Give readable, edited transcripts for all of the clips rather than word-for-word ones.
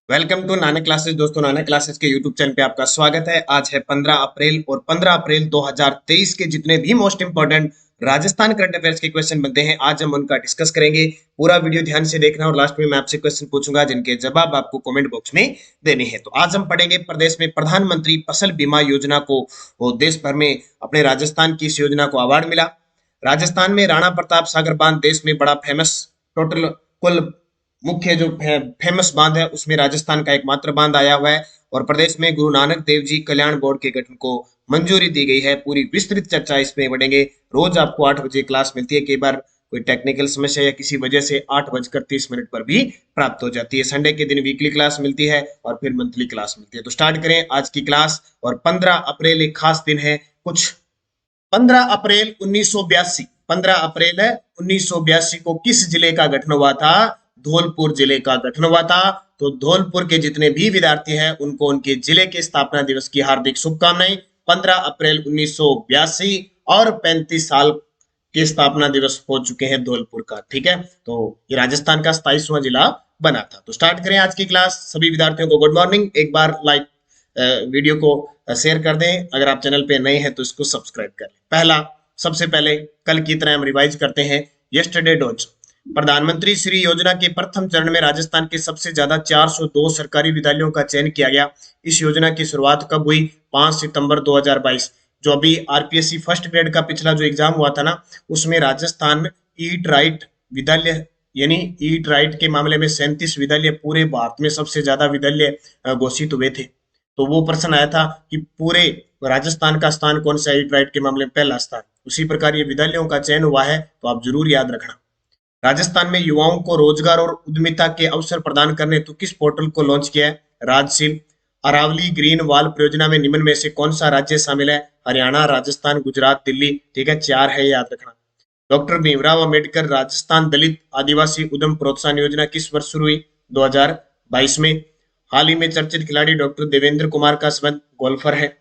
Welcome to Nanak classes. दोस्तों, Nanak classes के YouTube channel पे आपका स्वागत है। आज है 15 अप्रैल और 15 अप्रैल 2023 के जितने भी most important Rajasthan current affairs के क्वेश्चन बनते हैं, आज हम उनका डिस्कस करेंगे। पूरा वीडियो ध्यान से देखना और लास्ट में मैं आपसे क्वेश्चन पूछूंगा जिनके जवाब आपको कमेंट बॉक्स में देने हैं। तो आज हम पढ़ेंगे प्रदेश में प्रधानमंत्री फसल बीमा योजना को, वो देश भर में अपने राजस्थान की इस योजना को अवार्ड मिला। राजस्थान में राणा प्रताप सागर बांध देश में बड़ा फेमस, टोटल कुल मुख्य जो फेमस बांध है उसमें राजस्थान का एकमात्र बांध आया हुआ है। और प्रदेश में गुरु नानक देव जी कल्याण बोर्ड के गठन को मंजूरी दी गई है। पूरी विस्तृत चर्चा इसमें बढ़ेंगे। रोज आपको 8 बजे क्लास मिलती है। कई बार कोई टेक्निकल समस्या या किसी वजह से 8:30 पर भी प्राप्त हो जाती है। संडे के दिन वीकली क्लास मिलती है और फिर मंथली क्लास मिलती है। तो स्टार्ट करें आज की क्लास। और 15 अप्रैल एक खास दिन है। कुछ 15 अप्रैल 1982, 15 अप्रैल है 1982 को किस जिले का गठन हुआ था? धौलपुर जिले का गठन हुआ था। तो धौलपुर के जितने भी विद्यार्थी हैं उनको उनके जिले के स्थापना दिवस की हार्दिक शुभकामनाएं। 15 अप्रैल 1982 और 35 साल के स्थापना दिवस हो चुके हैं धौलपुर का। ठीक है, तो ये राजस्थान का 27वां जिला बना था। तो स्टार्ट करें आज की क्लास। सभी विद्यार्थियों को गुड मॉर्निंग। एक बार लाइक वीडियो को शेयर कर दें। अगर आप चैनल पे नए हैं तो इसको सब्सक्राइब कर लें। पहला, सबसे पहले कल की तरह हम रिवाइज करते हैं। यस्टरडे डोज प्रधानमंत्री श्री योजना के प्रथम चरण में राजस्थान के सबसे ज्यादा 402 सरकारी विद्यालयों का चयन किया गया। इस योजना की शुरुआत कब हुई? 5 सितंबर 2022। जो अभी आरपीएससी फर्स्ट ग्रेड का पिछला जो एग्जाम हुआ था ना, उसमें राजस्थान में ईट राइट विद्यालय, यानी ईट राइट के मामले में 37 विद्यालय पूरे भारत में सबसे ज्यादा विद्यालय घोषित हुए थे। तो वो प्रश्न आया था कि पूरे राजस्थान का स्थान कौन सा ईट राइट के मामले में पहला स्थान। उसी प्रकार ये विद्यालयों का चयन हुआ है, तो आप जरूर याद रखना। राजस्थान में युवाओं को रोजगार और उद्यमिता के अवसर प्रदान करने तो किस पोर्टल को लॉन्च किया है? राजशील। अरावली ग्रीन वाल परियोजना में निम्न में से कौन सा राज्य शामिल है? हरियाणा, राजस्थान, गुजरात, दिल्ली। ठीक है, 4 है, याद रखना। डॉक्टर भीमराव अंबेडकर राजस्थान दलित आदिवासी उद्यम प्रोत्साहन योजना किस वर्ष शुरू हुई? 2022 में। हाल ही में चर्चित खिलाड़ी डॉक्टर देवेंद्र कुमार का संबंध गोल्फर है।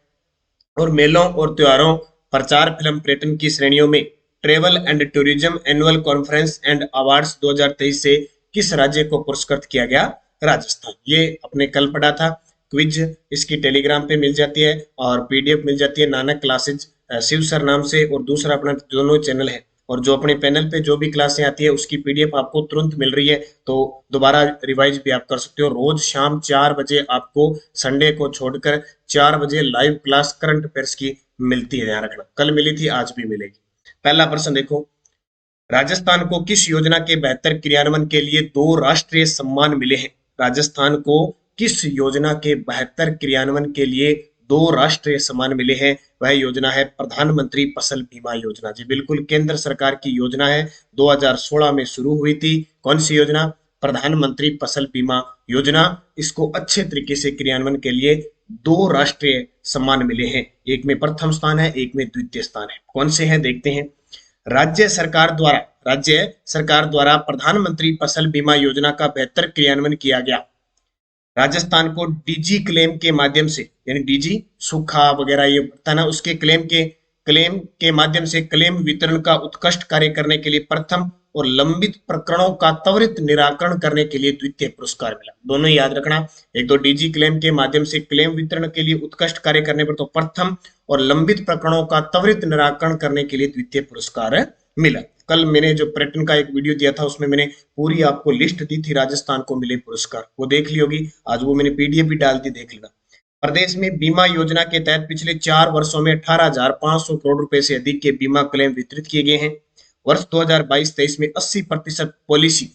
और मेलों और त्योहारों, प्रचार, फिल्म, पर्यटन की श्रेणियों में travel and tourism annual conference and awards 2023 से किस राज्य को पुरस्कृत किया गया? राजस्थान। ये अपने कल पढ़ा था। क्विज इसकी टेलीग्राम पे मिल जाती है और पीडीएफ मिल जाती है नानक क्लासेज शिव सर नाम से, और दूसरा अपना दोनों चैनल है। और जो अपने पैनल पे जो भी क्लासें आती है उसकी पीडीएफ आपको तुरंत मिल रही है, तो दोबारा रिवाइज भी आप कर सकते हो। रोज शाम 4 बजे आपको, संडे को छोड़कर 4 बजे लाइव क्लास करंट अफेयर्स की मिलती है। ध्यान रखना, कल मिली थी, आज भी मिलेगी। पहला प्रश्न देखो, राजस्थान को किस योजना के बेहतर क्रियान्वयन के लिए 2 राष्ट्रीय सम्मान मिले हैं? राजस्थान को किस योजना के बेहतर क्रियान्वयन के लिए 2 राष्ट्रीय सम्मान मिले हैं? वह योजना है प्रधानमंत्री फसल बीमा योजना। जी बिल्कुल, केंद्र सरकार की योजना है, 2016 में शुरू हुई थी। कौन सी योजना? प्रधानमंत्री फसल बीमा योजना। इसको अच्छे तरीके से क्रियान्वयन के लिए 2 राष्ट्रीय सम्मान मिले हैं। एक में प्रथम स्थान है, एक में द्वितीय स्थान है। कौन से हैं देखते हैं। राज्य सरकार द्वारा प्रधानमंत्री फसल बीमा योजना का बेहतर क्रियान्वयन किया गया। राजस्थान को डीजी क्लेम के माध्यम से, यानी डीजी सूखा वगैरह ये होता है ना, उसके क्लेम के माध्यम से क्लेम वितरण का उत्कृष्ट कार्य करने के लिए प्रथम और लंबित प्रकरणों का त्वरित निराकरण करने के लिए द्वितीय पुरस्कार मिला। दोनों ही याद रखना। एक तो डीजी क्लेम के माध्यम से क्लेम वितरण के लिए उत्कृष्ट कार्य करने पर तो प्रथम, और लंबित प्रकरणों का त्वरित निराकरण करने के लिए द्वितीय पुरस्कार मिला। कल मैंने जो पर्यटन का एक वीडियो दिया था उसमें मैंने पूरी आपको लिस्ट दी थी राजस्थान को मिले पुरस्कार, वो देख ली होगी। आज वो मैंने पीडीएफ भी डाल दी, देख लेना। प्रदेश में बीमा योजना के तहत पिछले 4 वर्षों में 18,500 करोड़ रुपए से अधिक के बीमा क्लेम वितरित किए गए हैं। वर्ष 2022-23 में 80% पॉलिसी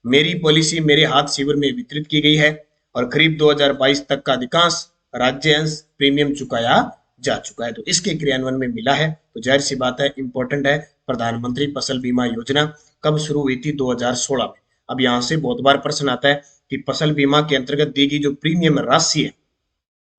मेरी पॉलिसी मेरे हाथ शिविर में वितरित की गई है। और करीब 2022 तक का अधिकांश राज्य अंश प्रीमियम चुकाया जा चुका है। तो इसके क्रियान्वयन में मिला है, तो जाहिर सी बात है इंपॉर्टेंट है। प्रधानमंत्री फसल बीमा योजना कब शुरू हुई थी? 2016 में। अब यहाँ से बहुत बार प्रश्न आता है कि फसल बीमा के अंतर्गत दी गई जो प्रीमियम राशि है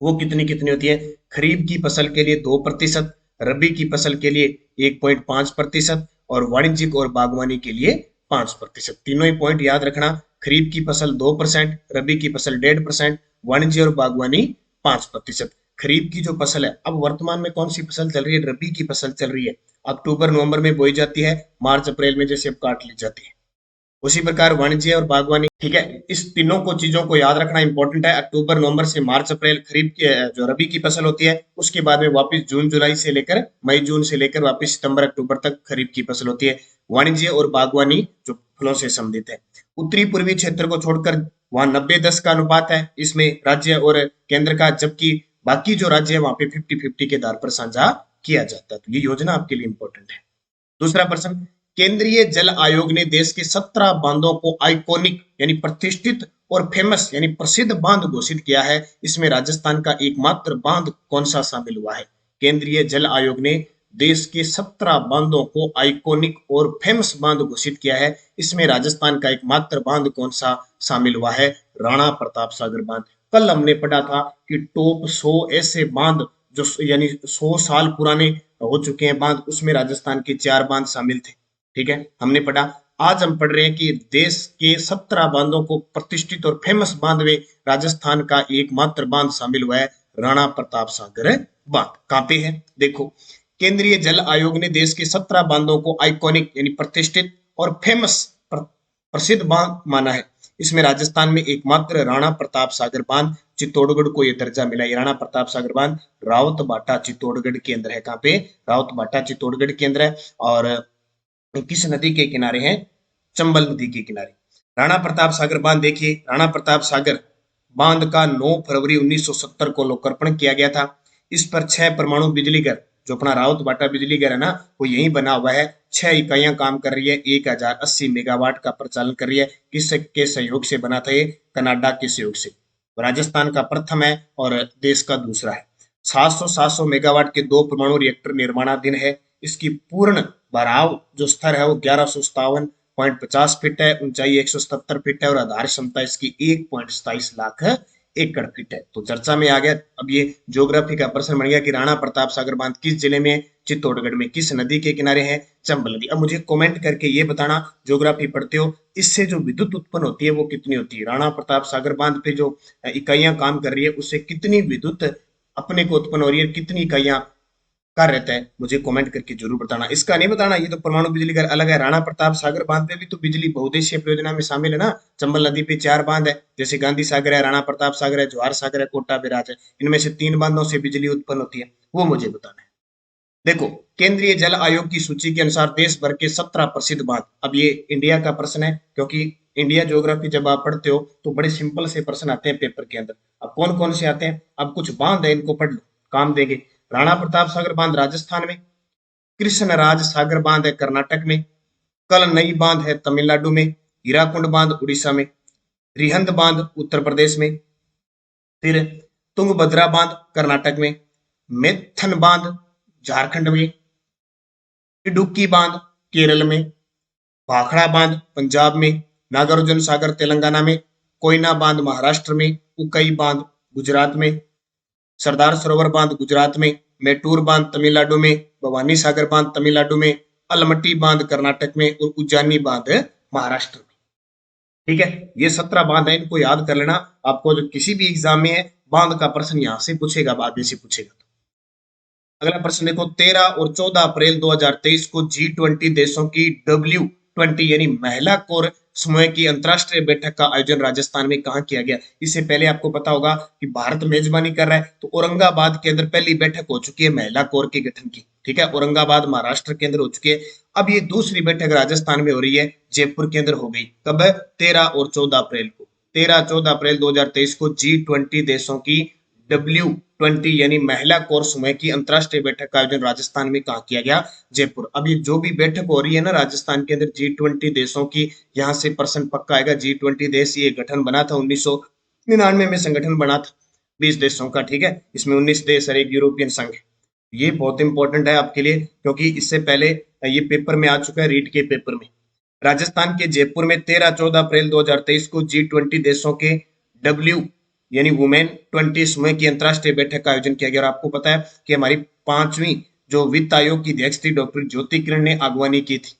वो कितनी कितनी होती है। खरीफ की फसल के लिए 2%, रबी की फसल के लिए 1.5% और वाणिज्यिक और बागवानी के लिए 5%। तीनों ही पॉइंट याद रखना। खरीफ की फसल 2%, रबी की फसल 1.5%, वाणिज्य और बागवानी 5%। खरीफ की जो फसल है, अब वर्तमान में कौन सी फसल चल रही है? रबी की फसल चल रही है। अक्टूबर नवंबर में बोई जाती है, मार्च अप्रैल में जैसे अब काट ली जाती है। उसी प्रकार वाणिज्य और बागवानी, ठीक है, इस तीनों को चीजों को याद रखना इंपॉर्टेंट है। अक्टूबर नवंबर से मार्च अप्रैल खरीफ की जो रबी की फसल होती है, उसके बाद में वापस जून जुलाई से लेकर मई जून से लेकर वापस सितंबर अक्टूबर तक खरीफ की फसल होती है। वाणिज्य और बागवानी जो फलों से संबंधित है। उत्तरी पूर्वी क्षेत्र को छोड़कर वहां 90-10 का अनुपात है, इसमें राज्य और केंद्र का, जबकि बाकी जो राज्य है वहां पे 50-50 के आधार पर साझा किया जाता है। तो ये योजना आपके लिए इंपॉर्टेंट है। दूसरा प्रश्न, केंद्रीय जल आयोग ने देश के 17 बांधों को आइकॉनिक यानी प्रतिष्ठित और फेमस यानी प्रसिद्ध बांध घोषित किया है। इसमें राजस्थान का एकमात्र बांध कौन सा शामिल हुआ है? केंद्रीय जल आयोग ने देश के 17 बांधों को आइकॉनिक और फेमस बांध घोषित किया है। इसमें राजस्थान का एकमात्र बांध कौन सा शामिल हुआ है? राणा प्रताप सागर बांध। कल हमने पढ़ा था कि टॉप 100 ऐसे बांध जो यानी 100 साल पुराने हो चुके हैं बांध, उसमें राजस्थान के 4 बांध शामिल थे। ठीक है, हमने पढ़ा। आज हम पढ़ रहे हैं कि देश के 17 बांधों को प्रतिष्ठित और फेमस बांध में राजस्थान का एकमात्र बांध शामिल हुआ है, राणा प्रताप सागर बांध। कहां पे है? देखो, केंद्रीय जल आयोग ने देश के 17 बांधों को आइकॉनिक यानी प्रतिष्ठित और फेमस प्रसिद्ध बांध माना है। इसमें राजस्थान में एकमात्र राणा प्रताप सागर बांध चित्तौड़गढ़ को यह दर्जा मिला है। राणा प्रताप सागर बांध रावत भाटा चित्तौड़गढ़ के अंदर है। कहां पे? रावत भाटा चित्तौड़गढ़ के अंदर है। और किस नदी के किनारे है? चंबल नदी के किनारे। राणा प्रताप सागर बांध देखिए, राणा प्रताप सागर बांध का 9 फरवरी 1970 को लोकार्पण किया गया था। इस पर 6 परमाणु बिजली घर, जो अपना रावत भाटा बिजली घर है ना, वो यही बना हुआ है। 6 इकाइयां काम कर रही है, 1080 मेगावाट का प्रचालन कर रही है। किसके सहयोग से बना था ये? कनाडा के सहयोग से। राजस्थान का प्रथम है और देश का दूसरा है। 700 मेगावाट के 2 परमाणु रिएक्टर निर्माणाधीन है। इसकी पूर्ण भराव जो स्तर है वो 1157.50 फीट है, ऊंचाई 177 फीट है और आधार क्षमता इसकी 1.27 लाख एकड़ फीट है। तो चर्चा में आ गया। अब ये ज्योग्राफी का प्रश्न बन गया कि राणा प्रताप सागर बांध किस जिले में? चित्तौड़गढ़ में। किस नदी के किनारे है? चंबल नदी। अब मुझे कमेंट करके ये बताना, ज्योग्राफी पढ़ते हो, इससे जो विद्युत उत्पन्न होती है वो कितनी होती है? राणा प्रताप सागर बांध पे जो इकाइयां काम कर रही है उससे कितनी विद्युत अपने को उत्पन्न हो रही है, कितनी इकाइयां कर रहता है? मुझे कमेंट करके जरूर बताना। इसका नहीं बताना, ये तो परमाणु बिजली घर अलग है। राणा प्रताप सागर बांध पे भी तो बिजली बहुउद्देशीय परियोजना में शामिल है ना। चंबल नदी पे 4 बांध है, जैसे गांधी सागर है, राणा प्रताप सागर है, जवाहर सागर है, कोटा बैराज है। इनमें से 3 बांधों से बिजली उत्पन्न होती है, वो मुझे बताना है। देखो, केंद्रीय जल आयोग की सूची के अनुसार देश भर के 17 प्रसिद्ध बांध। अब ये इंडिया का प्रश्न है, क्योंकि इंडिया ज्योग्राफी जब आप पढ़ते हो तो बड़े सिंपल से प्रश्न आते हैं पेपर के अंदर। अब कौन कौन से आते हैं? अब कुछ बांध है, इनको पढ़ लो, काम देंगे। राणा प्रताप सागर बांध राजस्थान में, कृष्णराज सागर बांध है कर्नाटक में, कल नई बांध है तमिलनाडु में, हीराकुंड बांध उड़ीसा में, रिहंद बांध उत्तर प्रदेश में, फिर तुंगभद्रा बांध कर्नाटक में, मेथन बांध झारखंड में, इडुक्की बांध केरल में, भाखड़ा बांध पंजाब में, नागार्जुन सागर तेलंगाना में, कोयना बांध महाराष्ट्र में, उकई बांध गुजरात में, सरदार सरोवर बांध गुजरात में, मेटूर बांध तमिलनाडु में, भवानी सागर बांध तमिलनाडु में, अलमटी बांध कर्नाटक में और उज्जानी बांध महाराष्ट्र में। ठीक है, ये 17 बांध है, इनको याद कर लेना। आपको जो किसी भी एग्जाम में है बांध का प्रश्न यहां से पूछेगा, आगे से पूछेगा। अगला प्रश्न देखो, 13 और 14 अप्रैल 2023 को G20 देशों की W20 यानी महिला कोर समूह की अंतरराष्ट्रीय बैठक का आयोजन राजस्थान में कहां किया गया? इससे पहले आपको पता होगा कि भारत मेजबानी कर रहा है, तो औरंगाबाद के अंदर पहली बैठक हो चुकी है महिला कोर के गठन की। ठीक है, औरंगाबाद महाराष्ट्र के अंदर हो चुकी है। अब ये दूसरी बैठक राजस्थान में हो रही है, जयपुर के अंदर हो गई। कब? 13 और 14 अप्रैल को। 13-14 अप्रैल 2023 को G20 देशों की W20 यानी महिला कोर समूह की अंतरराष्ट्रीय बैठक का आयोजन राजस्थान में कहा किया गया? जयपुर। अब ये जो भी बैठक हो रही है ना राजस्थान के अंदर G20 देशों की, यहाँ से प्रश्न पक्का आएगा। G20 देश ये गठन बना था 1999 में, संगठन बना था 20 देशों का। ठीक है, इसमें 19 देश और एक यूरोपियन संघ। ये बहुत इंपॉर्टेंट है आपके लिए, क्योंकि इससे पहले ये पेपर में आ चुका है, रीट के पेपर में। राजस्थान के जयपुर में 13-14 अप्रैल 2023 को G20 देशों के W यानी वुमेन 20 समूह की अंतरराष्ट्रीय बैठक का आयोजन किया गया। और आपको पता है कि हमारी 5वीं जो वित्त आयोग की अध्यक्ष थी डॉक्टर ज्योति किरण ने अगवानी की थी।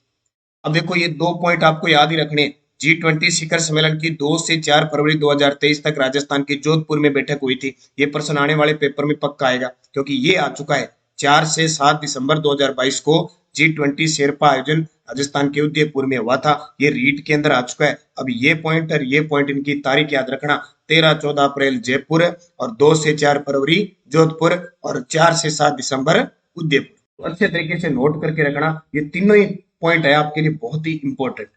अब देखो, ये 2 पॉइंट आपको याद ही रखने। G20 शिखर सम्मेलन की 2 से 4 फरवरी 2023 तक राजस्थान के जोधपुर में बैठक हुई थी। ये प्रश्न आने वाले पेपर में पक्का आएगा, क्योंकि ये आ चुका है। 4 से 7 दिसंबर 2022 को G20 शेरपा आयोजन राजस्थान के उदयपुर में हुआ था, ये रीट के अंदर आ चुका है। अब ये पॉइंट और ये पॉइंट इनकी तारीख याद रखना, 13-14 अप्रैल जयपुर और 2 से 4 फरवरी जोधपुर और 4 से 7 दिसंबर उदयपुर। तो अच्छे तरीके से नोट करके रखना, ये तीनों ही पॉइंट है आपके लिए बहुत ही इंपॉर्टेंट।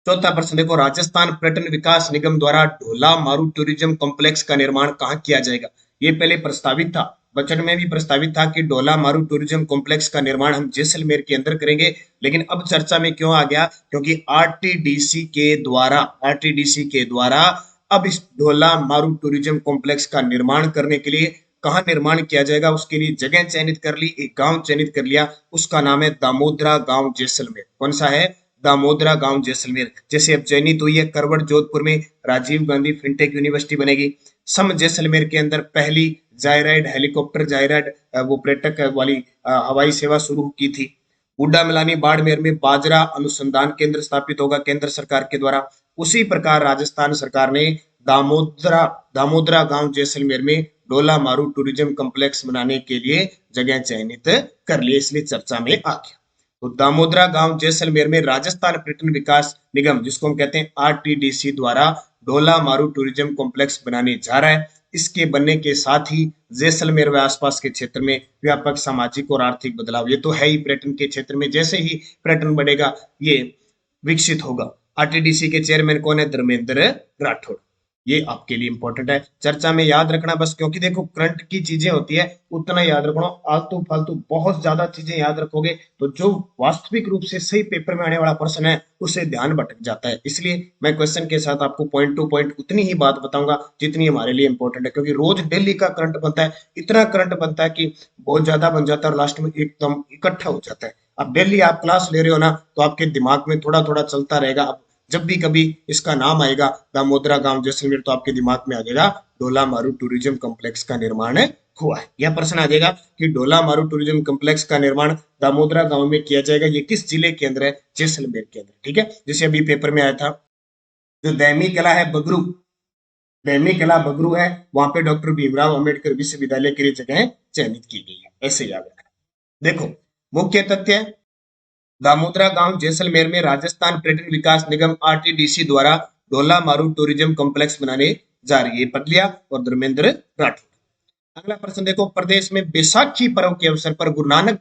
चौथा प्रश्न देखो, राजस्थान पर्यटन विकास निगम द्वारा ढोला मारू टूरिज्म कॉम्प्लेक्स का निर्माण कहाँ किया जाएगा? ये पहले प्रस्तावित था, बजट में भी प्रस्तावित था कि ढोला मारू टूरिज्म कॉम्प्लेक्स का निर्माण हम जैसलमेर के अंदर करेंगे, लेकिन अब चर्चा में क्यों आ गया? क्योंकि आरटीडीसी के द्वारा अब इस ढोला मारू टूरिज्म कॉम्प्लेक्स का निर्माण करने के लिए कहाँ निर्माण किया जाएगा, उसके लिए जगह चयनित कर ली, एक गांव चयनित कर लिया, उसका नाम है दामोदरा गांव जैसलमेर। कौन सा है? दामोदरा गांव जैसलमेर। जैसे अब चयनित हुई है करवट जोधपुर में राजीव गांधी फिनटेक यूनिवर्सिटी बनेगी। सम जैसलमेर के अंदर पहली जायराइड हेलीकॉप्टर जायराइड वो पर्यटक वाली हवाई सेवा शुरू की थी। बूढ़ा मिलानी बाड़मेर में बाजरा अनुसंधान केंद्र स्थापित होगा केंद्र सरकार के द्वारा। उसी प्रकार राजस्थान सरकार ने दामोदरा दामोदरा गांव जैसलमेर में डोला मारू टूरिज्म कॉम्प्लेक्स बनाने के लिए जगह चयनित कर ली, इसलिए चर्चा में आ गया। तो दामोदरा गांव जैसलमेर में राजस्थान पर्यटन विकास निगम, जिसको हम कहते हैं आरटीडीसी, द्वारा डोला मारू टूरिज्म कॉम्प्लेक्स बनाने जा रहा है। इसके बनने के साथ ही जैसलमेर व आसपास के क्षेत्र में व्यापक सामाजिक और आर्थिक बदलाव, ये तो है ही पर्यटन के क्षेत्र में, जैसे ही पर्यटन बढ़ेगा ये विकसित होगा। आरटीडीसी के चेयरमैन कौन है? धर्मेंद्र राठौड़। ये आपके लिए इंपॉर्टेंट है, चर्चा में याद रखना बस, क्योंकि देखो करंट की चीजें होती है उतना याद रखना, आलतू फालतू बहुत ज्यादा चीजें याद रखोगे तो जो वास्तविक रूप से सही पेपर में आने वाला प्रश्न है उससे ध्यान भटक जाता है। इसलिए मैं क्वेश्चन के साथ आपको पॉइंट टू पॉइंट उतनी ही बात बताऊंगा जितनी हमारे लिए इंपॉर्टेंट है, क्योंकि रोज डेली का करंट बनता है, इतना करंट बनता है कि बहुत ज्यादा बन जाता है और लास्ट में एकदम इकट्ठा हो जाता है। अब डेली आप क्लास ले रहे हो ना, तो आपके दिमाग में थोड़ा थोड़ा चलता रहेगा। अब जब भी कभी इसका नाम आएगा दामोदरा गांव जैसलमेर, तो आपके दिमाग में आ जाएगा डोला मारू टूरिज्म कॉम्प्लेक्स का निर्माण हुआ है। यह प्रश्न आ जाएगा कि डोला मारू टूरिज्म कॉम्प्लेक्स का निर्माण दामोदरा गांव में किया जाएगा, ये किस जिले के अंदर है? जैसलमेर के अंदर। ठीक है, जैसे अभी पेपर में आया था, जो दैमी कला है बगरू, दैमी कला बगरू है, वहां पे डॉक्टर भीमराव अंबेडकर विश्वविद्यालय के लिए जगह चयनित की गई है, ऐसे याद रखना। देखो मुख्य तथ्य, दामोदरा गांव जैसलमेर में राजस्थान पर्यटन विकास निगम आरटीडीसी द्वारा डोला मारू टूरिज्म कॉम्प्लेक्स बनाने जा रही है, पटलिया और धर्मेंद्र राठौड़। अगला प्रश्न देखो, प्रदेश में बैसाखी पर्व के अवसर पर गुरु नानक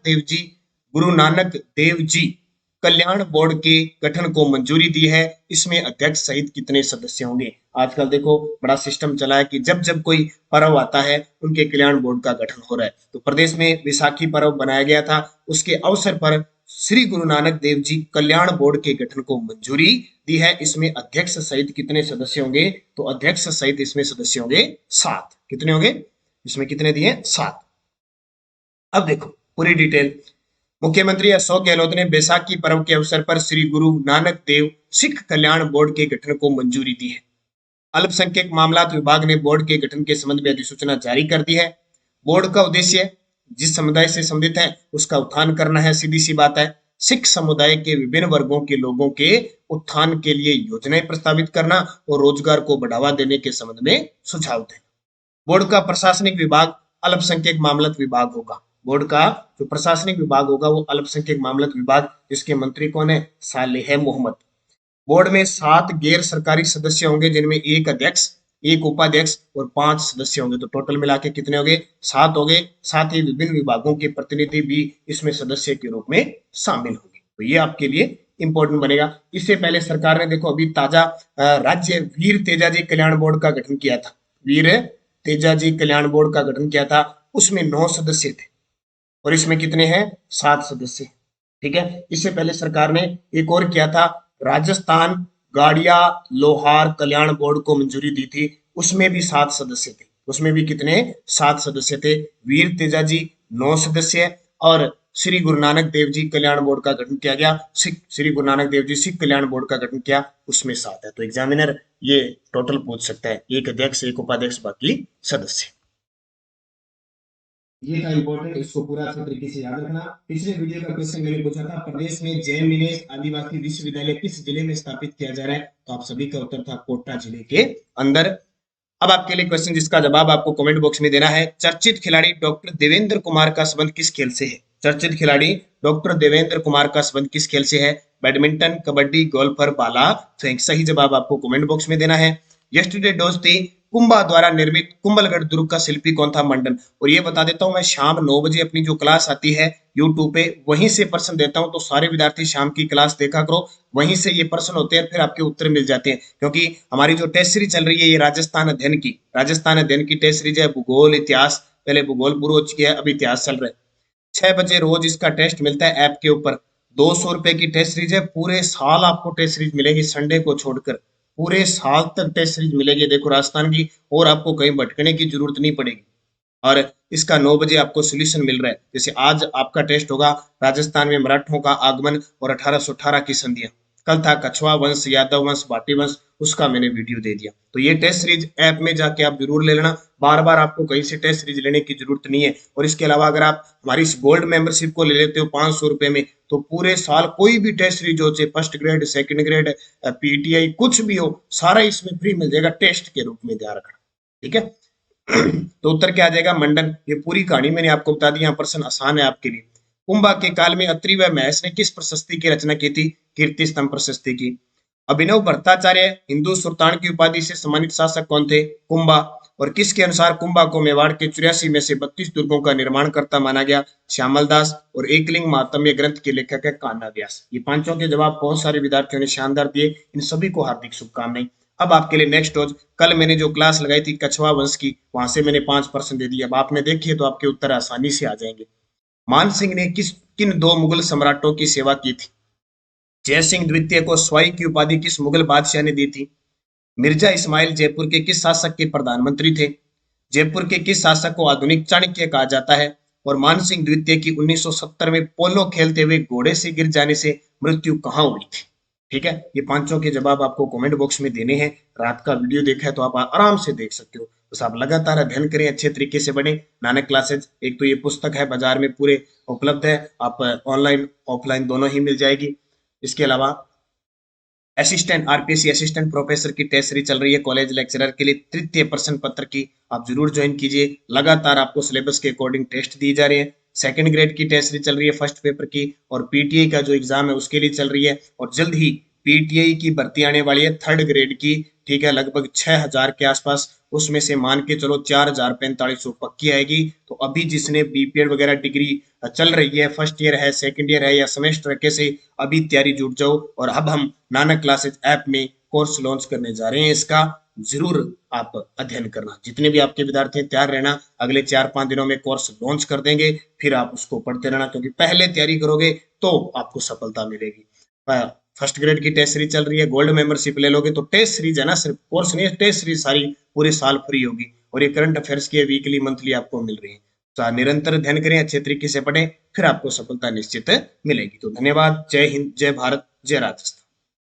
देव जी कल्याण बोर्ड के गठन को मंजूरी दी है, इसमें अध्यक्ष सहित कितने सदस्य होंगे? आजकल देखो बड़ा सिस्टम चला है कि जब जब कोई पर्व आता है उनके कल्याण बोर्ड का गठन हो रहा है। तो प्रदेश में बैसाखी पर्व बनाया गया था, उसके अवसर पर श्री गुरु नानक देव जी कल्याण बोर्ड के गठन को मंजूरी दी है। इसमें अध्यक्ष सहित कितने सदस्य होंगे? तो अध्यक्ष सहित इसमें सदस्य होंगे 7। कितने होंगे? इसमें कितने दिए? 7। अब देखो पूरी डिटेल। मुख्यमंत्री अशोक गहलोत ने बैसाखी पर्व के अवसर पर श्री गुरु नानक देव सिख कल्याण बोर्ड के गठन को मंजूरी दी है। अल्पसंख्यक मामलात विभाग ने बोर्ड के गठन के संबंध में अधिसूचना जारी कर दी है। बोर्ड का उद्देश्य जिस समुदाय से संबंधित है उसका उत्थान करना है, सीधी सी बात है। सिख समुदाय के विभिन्न वर्गों के लोगों के उत्थान के लिए योजनाएं प्रस्तावित करना और रोजगार को बढ़ावा देने के संबंध में सुझाव देना। बोर्ड का प्रशासनिक विभाग अल्पसंख्यक मामलात विभाग होगा। बोर्ड का जो प्रशासनिक विभाग होगा वो अल्पसंख्यक मामलात विभाग, जिसके मंत्री कौन है? सालेह मोहम्मद। बोर्ड में 7 गैर सरकारी सदस्य होंगे, जिनमें एक अध्यक्ष, एक उपाध्यक्ष और 5 सदस्य होंगे। तो टोटल मिला के कितने होंगे? 7 होंगे। साथ ही विभिन्न विभागों के प्रतिनिधि भी इसमें सदस्य के रूप में शामिल होंगे। तो ये आपके लिए इंपॉर्टेंट बनेगा। इससे पहले सरकार ने देखो अभी ताजा राज्य वीर तेजाजी कल्याण बोर्ड का गठन किया था। वीर तेजाजी कल्याण बोर्ड का गठन किया था, उसमें 9 सदस्य थे और इसमें कितने हैं? 7 सदस्य। ठीक है, इससे पहले सरकार ने एक और किया था, राजस्थान गाड़िया लोहार कल्याण बोर्ड को मंजूरी दी थी, उसमें भी 7 सदस्य थे। उसमें भी कितने? 7 सदस्य थे। वीर तेजाजी 9 सदस्य और श्री गुरु नानक देव जी कल्याण बोर्ड का गठन किया गया। श्री गुरु नानक देव जी सिख कल्याण बोर्ड का गठन किया, उसमें 7 है। तो एग्जामिनर ये टोटल पूछ सकता है, एक अध्यक्ष, एक उपाध्यक्ष, बाकी सदस्य। ये था इंपॉर्टेंट, इसको पूरा अच्छे तरीके से याद रखना। पिछले वीडियो का क्वेश्चन मैंने पूछा था, प्रदेश में जैन मिनेश आदिवासी विश्वविद्यालय किस जिले में स्थापित किया जा रहा है? तो आप सभी का उत्तर था कोटा जिले के अंदर। अब आपके लिए क्वेश्चन जिसका जवाब आपको कमेंट बॉक्स में देना है। चर्चित खिलाड़ी डॉक्टर देवेंद्र कुमार का संबंध किस खेल से है? चर्चित खिलाड़ी डॉक्टर देवेंद्र कुमार का संबंध किस खेल से है? बैडमिंटन, कबड्डी, गोल्फर, भाला फेंक। सही जवाब आपको कमेंट बॉक्स में देना है। यस्टरडे दोस्ती कुंभा द्वारा निर्मित कुंभलगढ़ दुर्ग का शिल्पी कौन था? मंडन। और ये बता देता हूं, मैं शाम 9 बजे अपनी जो क्लास आती है यूट्यूब पे, वहीं से प्रश्न देता हूं, तो सारे विद्यार्थी शाम की क्लास देखा करो, वहीं से ये प्रश्न होते हैं, फिर आपके उत्तर मिल जाते हैं। क्योंकि हमारी जो टेस्ट सीरीज चल रही है ये राजस्थान अध्ययन की टेस्ट सीरीज है। भूगोल, इतिहास, पहले भूगोल पूर्व हो चुकी है, अब इतिहास चल रहा है। 6 बजे रोज इसका टेस्ट मिलता है ऐप के ऊपर। 200 रुपए की टेस्ट सीरीज है, पूरे साल आपको टेस्ट सीरीज मिलेगी, संडे को छोड़कर पूरे साल तक टेस्ट सीरीज मिलेगी, देखो राजस्थान की, और आपको कहीं भटकने की जरूरत नहीं पड़ेगी। और इसका 9 बजे आपको सोल्यूशन मिल रहा है। जैसे आज आपका टेस्ट होगा राजस्थान में मराठों का आगमन और 1818 की संधियां। कल था कछवा वंश, यादव वंश, भाटी वंश, उसका मैंने वीडियो दे दिया। तो ये टेस्ट सीरीज ऐप में जाके आप जरूर ले लेना, बार बार आपको कहीं से टेस्ट सीरीज लेने की जरूरत नहीं है। और इसके अलावा अगर आप हमारी इस गोल्ड मेंबरशिप को ले लेते हो 500 रुपए में, तो पूरे साल कोई भी टेस्ट सीरीज हो, चाहे first grade, second grade, PTI, कुछ भी हो, सारा इसमें फ्री मिल जाएगा टेस्ट के रूप में, ध्यान रखना। ठीक है। तो उत्तर क्या आ जाएगा? मंडन। ये पूरी कहानी मैंने आपको बता दी, यहाँ प्रश्न आसान है आपके लिए। कुंभा के काल में अत्रि व महेश ने किस प्रशस्ति की रचना की थी? कीर्ति स्तंभ प्रशस्ति की। अभिनव भट्टाचार्य हिंदू सुल्तान की उपाधि से सम्मानित शासक कौन थे? कुंभा। और किसके अनुसार कुंभा को मेवाड़ के 84 में से 32 दुर्गों का निर्माण करता माना गया? श्यामल दास। और एकलिंग महात्म्य ग्रंथ के लेखक है कान्हा व्यास। ये पांचों के जवाब बहुत सारे विद्यार्थियों ने शानदार दिए, इन सभी को हार्दिक शुभकामनाएं। अब आपके लिए नेक्स्ट रोज, कल मैंने जो क्लास लगाई थी कछवा वंश की, वहां से मैंने 5% दे दिए। अब आपने देखिए तो आपके उत्तर आसानी से आ जाएंगे। मान सिंह ने किन दो मुगल सम्राटों की सेवा की थी? जय सिंह द्वितीय को स्वाई की उपाधि किस मुगल बादशाह ने दी थी? मिर्जा इस्माइल जयपुर के किस शासक के प्रधानमंत्री थे? जयपुर के किस शासक को आधुनिक चाणक्य कहा जाता है? और मानसिंह द्वितीय की 1970 में पोलो खेलते हुए घोड़े से गिर जाने से मृत्यु कहाँ हुई थी? ठीक है, ये पांचों के जवाब आपको कमेंट बॉक्स में देने हैं। रात का वीडियो देखा है तो आप आराम से देख सकते हो। बस आप लगातार अध्ययन करें, अच्छे तरीके से बने। नानक क्लासेज, एक तो ये पुस्तक है बाजार में पूरे उपलब्ध है, आप ऑनलाइन ऑफलाइन दोनों ही मिल जाएगी। इसके अलावा असिस्टेंट आरपीएससी असिस्टेंट प्रोफेसर की टेस्ट सीरीज चल रही है कॉलेज लेक्चरर के लिए, तृतीय प्रश्न पत्र की, आप जरूर ज्वाइन कीजिए। लगातार आपको सिलेबस के अकॉर्डिंग टेस्ट दिए जा रहे हैं। सेकंड ग्रेड की टेस्ट सीरीज चल रही है फर्स्ट पेपर की, और पीटीआई का जो एग्जाम है उसके लिए चल रही है। और जल्द ही पीटीआई की भर्ती आने वाली है थर्ड ग्रेड की, ठीक है, लगभग 6000 के आसपास। उसमें से मान के चलो 4045 पक्की आएगी। तो अभी जिसने बीपीएड वगैरह डिग्री चल रही है, फर्स्ट ईयर है, सेकंड ईयर है या सेमेस्टर कैसे, अभी तैयारी जुट जाओ। और अब हम नानक क्लासेज ऐप में कोर्स लॉन्च करने जा रहे हैं, इसका जरूर आप अध्ययन करना। जितने भी आपके विद्यार्थी हैं तैयार रहना, अगले 4-5 दिनों में कोर्स लॉन्च कर देंगे, फिर आप उसको पढ़ते रहना, क्योंकि पहले तैयारी करोगे तो आपको सफलता मिलेगी। फर्स्ट ग्रेड की टेस्ट सीरीज चल रही है, गोल्ड मेंबरशिप ले लोगे तो टेस्ट सीरीज है ना, सिर्फ कोर्स नहीं है, टेस्ट सीरीज सारी पूरे साल फ्री होगी। और ये करंट अफेयर्स की वीकली मंथली आपको मिल रही है। तो निरंतर अध्ययन करें, अच्छे तरीके से पढ़ें, फिर आपको सफलता निश्चित मिलेगी। तो धन्यवाद। जय हिंद, जय भारत, जय राजस्थान।